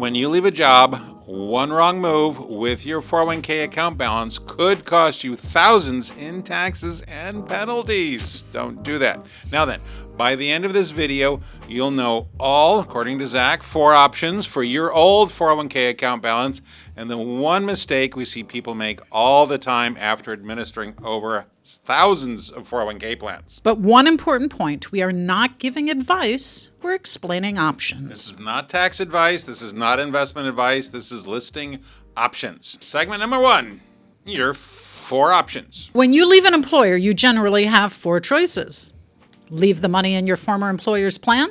When you leave a job, one wrong move with your 401k account balance could cost you thousands in taxes and penalties. Don't do that. Now then, by the end of this video, you'll know all, according to Zach, 4 options for your old 401k account balance and the one mistake we see people make all the time after administering over thousands of 401k plans. But one important point, we are not giving advice, we're explaining options. This is not tax advice, this is not investment advice, this is listing options. Segment number 1, your 4 options. When you leave an employer, you generally have 4 choices. Leave the money in your former employer's plan,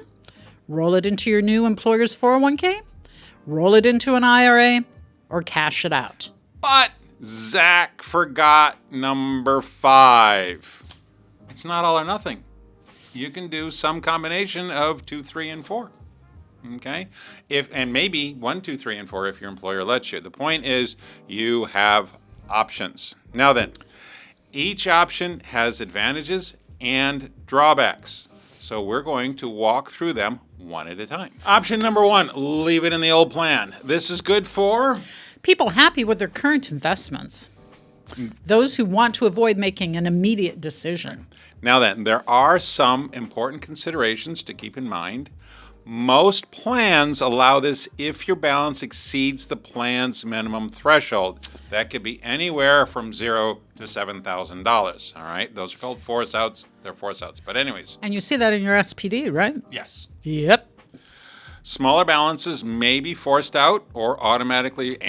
roll it into your new employer's 401k, roll it into an IRA, or cash it out. But Zach forgot number 5. It's not all or nothing. You can do some combination of 2, 3, and 4. Okay? And maybe 1, 2, 3, and 4 if your employer lets you. The point is you have options. Now then, each option has advantages and drawbacks. So we're going to walk through them one at a time. Option number 1, leave it in the old plan. This is good for people happy with their current investments. Those who want to avoid making an immediate decision. Now then, there are some important considerations to keep in mind. Most plans allow this if your balance exceeds the plan's minimum threshold. That could be anywhere from $0 to $7,000. All right, those are called force outs. They're force outs. But anyways. And you see that in your SPD, right? Yes. Yep. Smaller balances may be forced out or automatically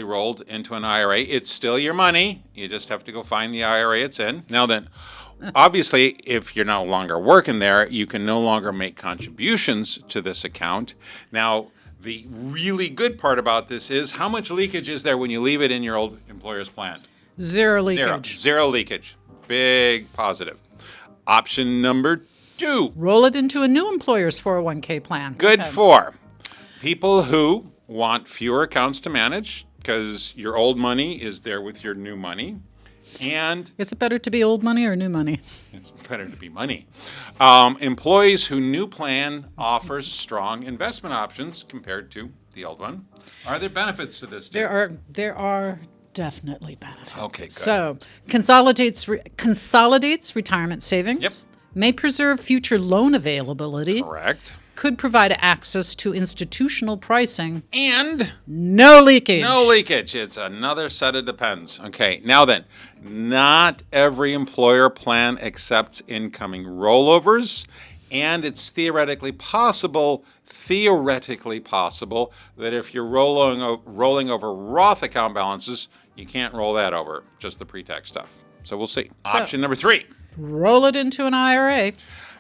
rolled into an IRA. It's still your money. You just have to go find the IRA it's in. Now then, obviously, if you're no longer working there, you can no longer make contributions to this account. Now, the really good part about this is how much leakage is there when you leave it in your old employer's plan? Zero leakage. Zero leakage. Big positive. Option number 2. Roll it into a new employer's 401k plan. Good for people who want fewer accounts to manage because your old money is there with your new money. And is it better to be old money or new money? It's better to be money. Employees whose new plan offers strong investment options compared to the old one. Are there benefits to this? There are definitely benefits. Okay, good. So consolidates retirement savings. Yep. May preserve future loan availability. Correct. Could provide access to institutional pricing. And no leakage. No leakage. It's another set of depends. Okay, now then, not every employer plan accepts incoming rollovers, and it's theoretically possible that if you're rolling over Roth account balances, you can't roll that over, just the pre-tax stuff. So we'll see. Option number 3. Roll it into an IRA.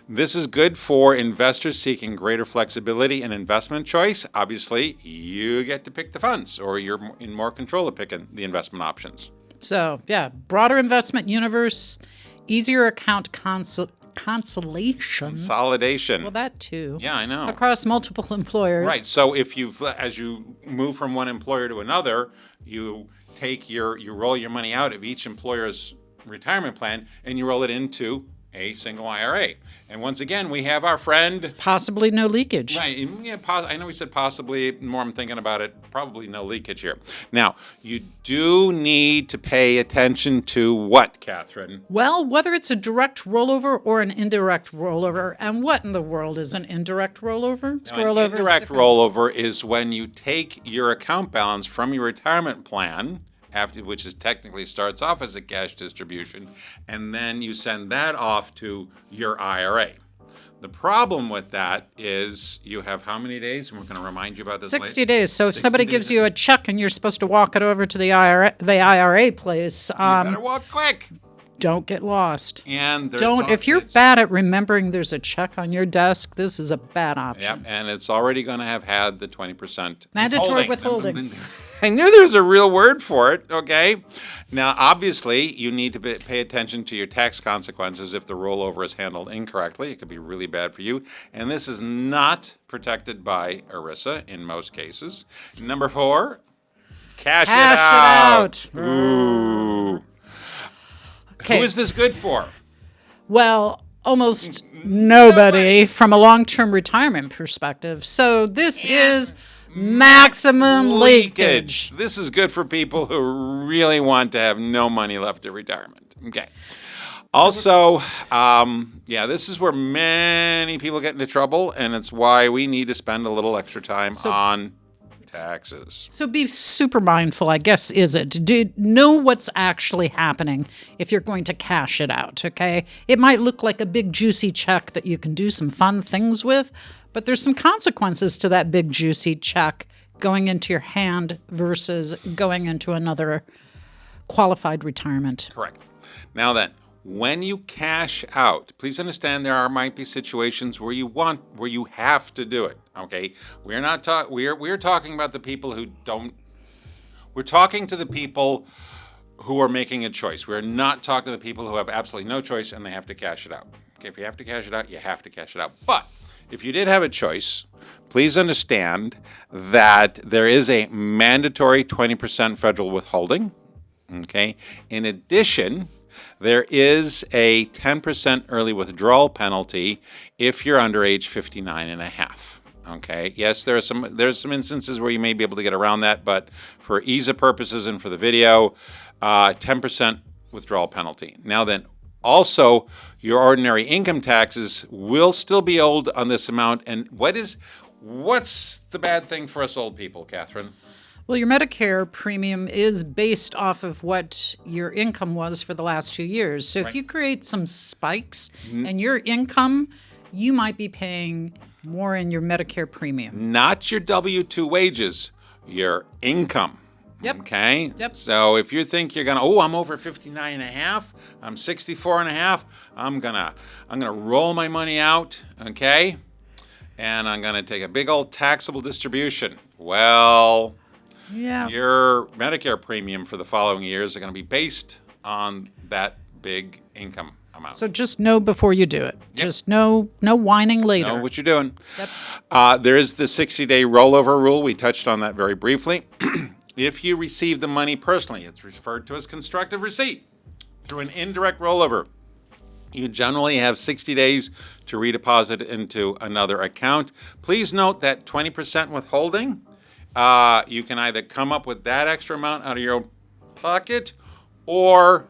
This is good for investors seeking greater flexibility in investment choice. Obviously, you get to pick the funds, or you're in more control of picking the investment options. So, yeah, broader investment universe, easier account consolidation. Well, that too. Yeah, I know. Across multiple employers. Right. So if as you move from one employer to another, you roll your money out of each employer's retirement plan and you roll it into a single IRA. And once again, we have our friend. Possibly no leakage. Right. Yeah, I know we said possibly. The more I'm thinking about it, probably no leakage here. Now, you do need to pay attention to what, Catherine? Well, whether it's a direct rollover or an indirect rollover. And what in the world is an indirect rollover? Now, an indirect rollover is when you take your account balance from your retirement plan, which technically starts off as a cash distribution, and then you send that off to your IRA. The problem with that is you have how many days? And we're going to remind you about this 60 days. So if somebody gives you a check and you're supposed to walk it over to the IRA place, you better walk quick. Don't get lost. And if you're bad at remembering there's a check on your desk, this is a bad option. Yep, and it's already going to have had the 20% mandatory withholding. I knew there was a real word for it, okay? Now, obviously, you need to pay attention to your tax consequences if the rollover is handled incorrectly. It could be really bad for you. And this is not protected by ERISA in most cases. Number 4, cash it out. Ooh. Okay. Who is this good for? Well, almost nobody from a long-term retirement perspective. So this is maximum leakage. This is good for people who really want to have no money left at retirement. Okay. Also, this is where many people get into trouble, and it's why we need to spend a little extra time on taxes. So be super mindful, I guess, is it? Know what's actually happening if you're going to cash it out, okay? It might look like a big juicy check that you can do some fun things with, but there's some consequences to that big juicy check going into your hand versus going into another qualified retirement. Correct. Now then, when you cash out, please understand might be situations where you have to do it. Okay, we're talking about the people who don't. We're talking to the people who are making a choice. We're not talking to the people who have absolutely no choice and they have to cash it out. Okay, if you have to cash it out, you have to cash it out. But if you did have a choice, please understand that there is a mandatory 20% federal withholding. Okay, in addition, there is a 10% early withdrawal penalty if you're under age 59 and a half. Okay. Yes, there's some instances where you may be able to get around that, but for ease of purposes and for the video, 10% withdrawal penalty. Now then, also your ordinary income taxes will still be owed on this amount. And what's the bad thing for us old people, Catherine? Well, your Medicare premium is based off of what your income was for the last 2 years. So if you create some spikes in your income, you might be paying more in your Medicare premium. Not your W-2 wages, your income. Yep. Okay? Yep. So if you think you're I'm over 59 and a half, I'm 64 and a half, I'm gonna roll my money out, okay? And I'm gonna take a big old taxable distribution. Well, yeah. Your Medicare premium for the following years are going to be based on that big income amount. So just know before you do it. Yep. Just no whining later. Know what you're doing. Yep. There is the 60-day rollover rule. We touched on that very briefly. If you receive the money personally, it's referred to as constructive receipt through an indirect rollover. You generally have 60 days to redeposit it into another account. Please note that 20% withholding, you can either come up with that extra amount out of your own pocket, or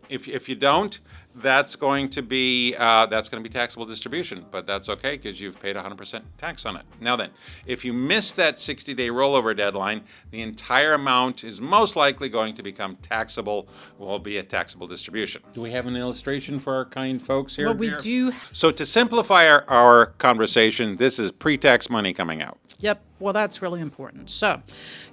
if you don't, that's going to be taxable distribution. But that's okay because you've paid 100% tax on it. Now then, if you miss that 60-day rollover deadline, the entire amount is most likely going to become taxable. Will be a taxable distribution. Do we have an illustration for our kind folks here? Well, we do. So to simplify our conversation, this is pre-tax money coming out. Yep. Well, that's really important. So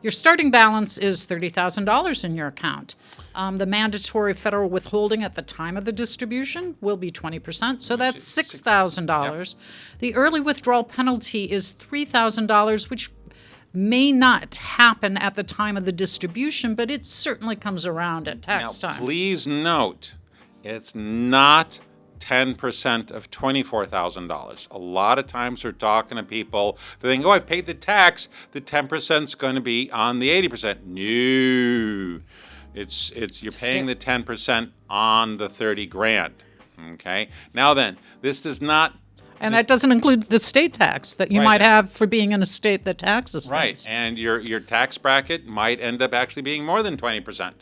your starting balance is $30,000 in your account. The mandatory federal withholding at the time of the distribution will be 20%, so that's $6,000. Yep. The early withdrawal penalty is $3,000, which may not happen at the time of the distribution, but it certainly comes around at tax time. Please note, it's not 10% of $24,000. A lot of times we're talking to people, they think, I've paid the tax, the 10% is going to be on the 80%. No. You're paying the 10% on the 30 grand. Okay? Now then, this does not. And that doesn't include the state tax that you might have for being in a state that taxes things. Right. And your tax bracket might end up actually being more than 20%.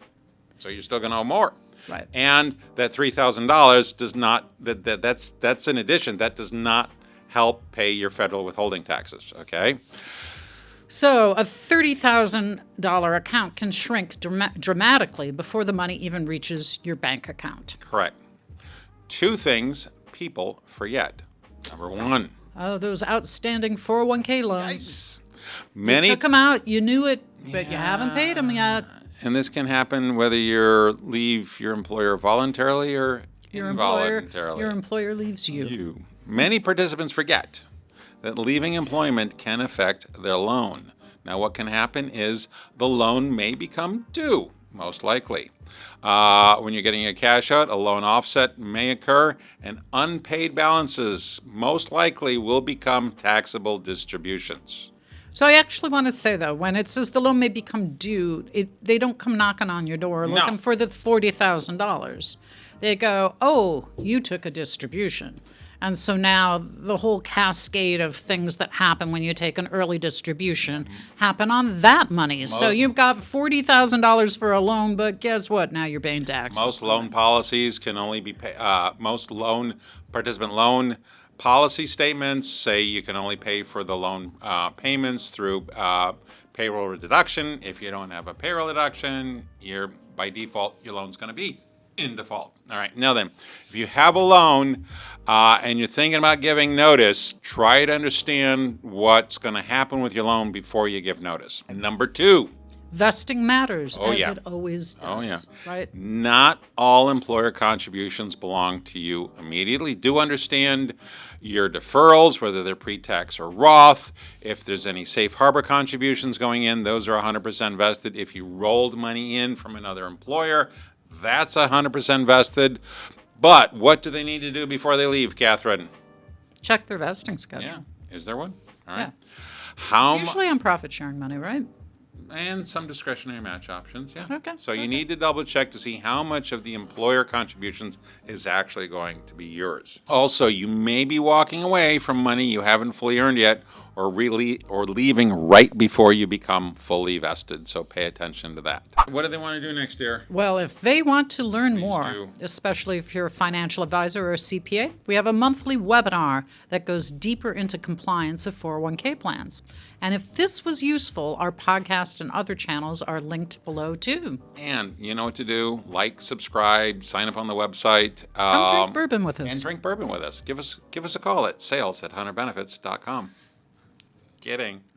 So you're still going to owe more. Right. And that $3,000 does not, that's in addition, that does not help pay your federal withholding taxes. Okay? So a $30,000 account can shrink dramatically before the money even reaches your bank account. Correct. Two things people forget. Number one. Oh, those outstanding 401k loans. Yikes. You took them out, you knew it, but you haven't paid them yet. And this can happen whether you leave your employer voluntarily or involuntarily. Your employer leaves you. Many participants forget that leaving employment can affect their loan. Now, what can happen is the loan may become due, most likely. When you're getting a cash out, a loan offset may occur, and unpaid balances most likely will become taxable distributions. So I actually want to say, though, when it says the loan may become due, they don't come knocking on your door looking for the $40,000. They go, oh, you took a distribution. And so now the whole cascade of things that happen when you take an early distribution happen on that money. So you've got $40,000 for a loan, but guess what? Now you're paying taxes. Most loan policies can only be most participant loan policy statements say you can only pay for the loan payments through payroll deduction. If you don't have a payroll deduction, you're by default your loan's going to be in default. All right. Now then, if you have a loan and you're thinking about giving notice, try to understand what's going to happen with your loan before you give notice. And number 2. Vesting matters, as yeah. it always does. Oh, yeah. Right? Not all employer contributions belong to you immediately. Do understand your deferrals, whether they're pre-tax or Roth. If there's any safe harbor contributions going in, those are 100% vested. If you rolled money in from another employer, that's 100% vested. But what do they need to do before they leave, Catherine? Check their vesting schedule. Yeah. Is there one? All right. Yeah. How It's usually on profit sharing money, right? and some discretionary match options, yeah. Okay, So you need to double check to see how much of the employer contributions is actually going to be yours. Also, you may be walking away from money you haven't fully earned yet, or leaving right before you become fully vested. So pay attention to that. What do they want to do next year? Well, if they want to learn more, do. especially if you're a financial advisor or a CPA, we have a monthly webinar that goes deeper into compliance of 401k plans. And if this was useful, our podcast and other channels are linked below too. And you know what to do. Like, subscribe, sign up on the website. Come drink bourbon with us. And drink bourbon with us. Give us a call at sales@hunterbenefits.com. Kidding.